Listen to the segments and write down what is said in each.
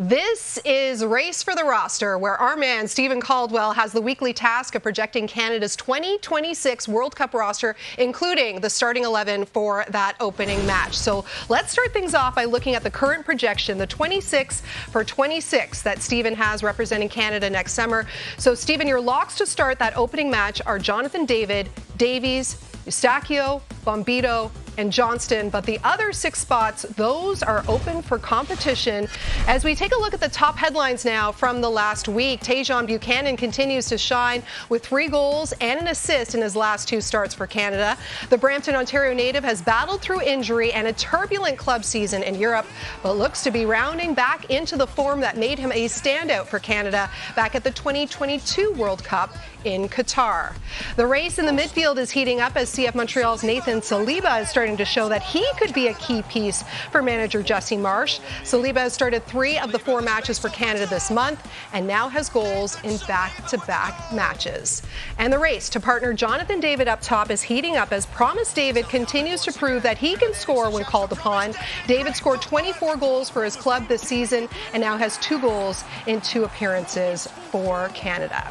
This is Race for the Roster, where our man Stephen Caldwell has the weekly task of projecting Canada's 2026 World Cup roster, including the starting 11 for that opening match. So let's start things off by looking at the current projection, the 26 for 26 that Stephen has representing Canada next summer. So Stephen, your locks to start that opening match are Jonathan David, Davies, Eustachio, Bombito, and Johnston, but the other 6 spots, those are open for competition. As we take a look at the top headlines now from the last week, Tajon Buchanan continues to shine with 3 goals and an assist in his last 2 starts for Canada. The Brampton, Ontario native has battled through injury and a turbulent club season in Europe, but looks to be rounding back into the form that made him a standout for Canada back at the 2022 World Cup in Qatar. The race in the midfield is heating up as CF Montreal's Nathan Saliba is starting to show that he could be a key piece for manager Jesse Marsh. Saliba has started 3 of the 4 matches for Canada this month and now has goals in back-to-back matches. And the race to partner Jonathan David up top is heating up as Promise David continues to prove that he can score when called upon. David scored 24 goals for his club this season and now has 2 goals in 2 appearances for Canada.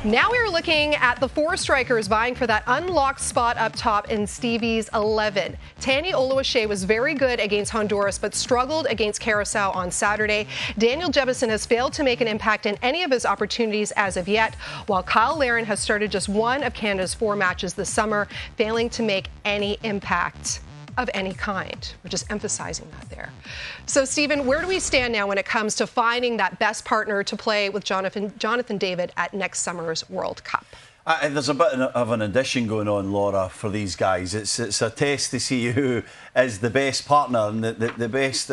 Now we're looking at the 4 strikers vying for that unlocked spot up top in Stevie's 11. Tani Oluwaseyi was very good against Honduras but struggled against Curacao on Saturday. Daniel Jebbison has failed to make an impact in any of his opportunities as of yet, while Cyle Larin has started just 1 of Canada's 4 matches this summer, failing to make any impact of any kind. We're just emphasizing that there. So, Stephen, where do we stand now when it comes to finding that best partner to play with Jonathan David at next summer's World Cup? There's a bit of an addition going on, Laura, for these guys. It's a test to see who is the best partner and the best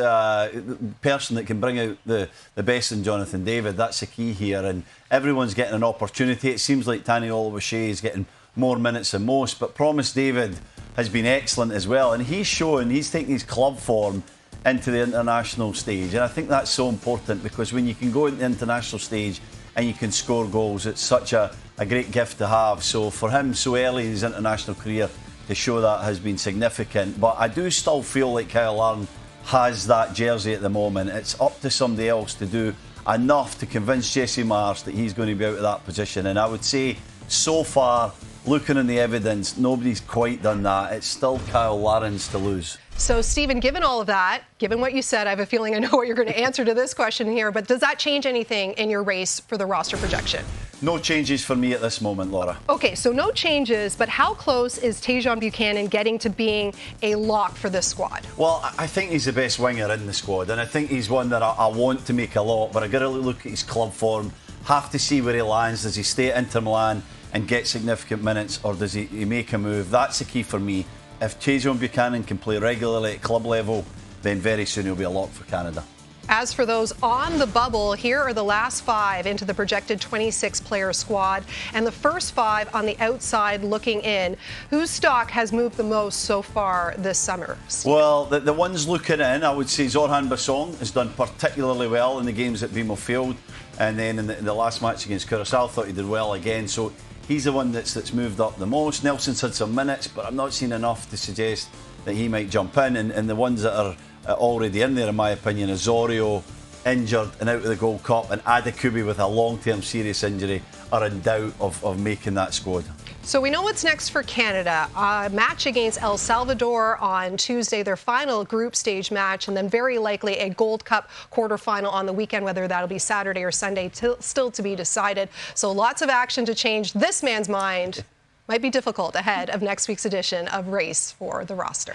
person that can bring out the best in Jonathan David. That's the key here, and everyone's getting an opportunity. It seems like Tani Oluwaseyi is getting more minutes than most, but Promise David has been excellent as well, and he's taking his club form into the international stage, and I think that's so important because when you can go into the international stage and you can score goals, it's such a great gift to have. So for him so early in his international career to show that has been significant. But I do still feel like Cyle Larin has that jersey at the moment. It's up to somebody else to do enough to convince Jesse Marsh that he's going to be out of that position, and I would say so far, looking in the evidence, nobody's quite done that. It's still Cyle Larin's to lose. So, Stephen, given all of that, given what you said, I have a feeling I know what you're going to answer to this question here, but does that change anything in your race for the roster projection? No changes for me at this moment, Laura. Okay, so no changes, but how close is Tajon Buchanan getting to being a lock for this squad? Well, I think he's the best winger in the squad, and I think he's one that I want to make a lot, but I've got to look at his club form, have to see where he lands. Does he stay at Inter Milan and get significant minutes, or does he make a move? That's the key for me. If Tajon Buchanan can play regularly at club level, then very soon he'll be a lock for Canada. As for those on the bubble, here are the last 5 into the projected 26-player squad, and the first 5 on the outside looking in. Whose stock has moved the most so far this summer, Steve? Well, the ones looking in, I would say Zorhan Bassong has done particularly well in the games at BMO Field, and then in the last match against Curacao, I thought he did well again. So he's the one that's moved up the most. Nelson's had some minutes, but I'm not seeing enough to suggest that he might jump in. And the ones that are already in there, in my opinion, Osorio, injured and out of the Gold Cup, and Adekubi with a long-term serious injury, are in doubt of making that squad. So we know what's next for Canada. A match against El Salvador on Tuesday, their final group stage match, and then very likely a Gold Cup quarterfinal on the weekend, whether that'll be Saturday or Sunday, still to be decided. So lots of action to change this man's mind. Might be difficult ahead of next week's edition of Race for the Roster.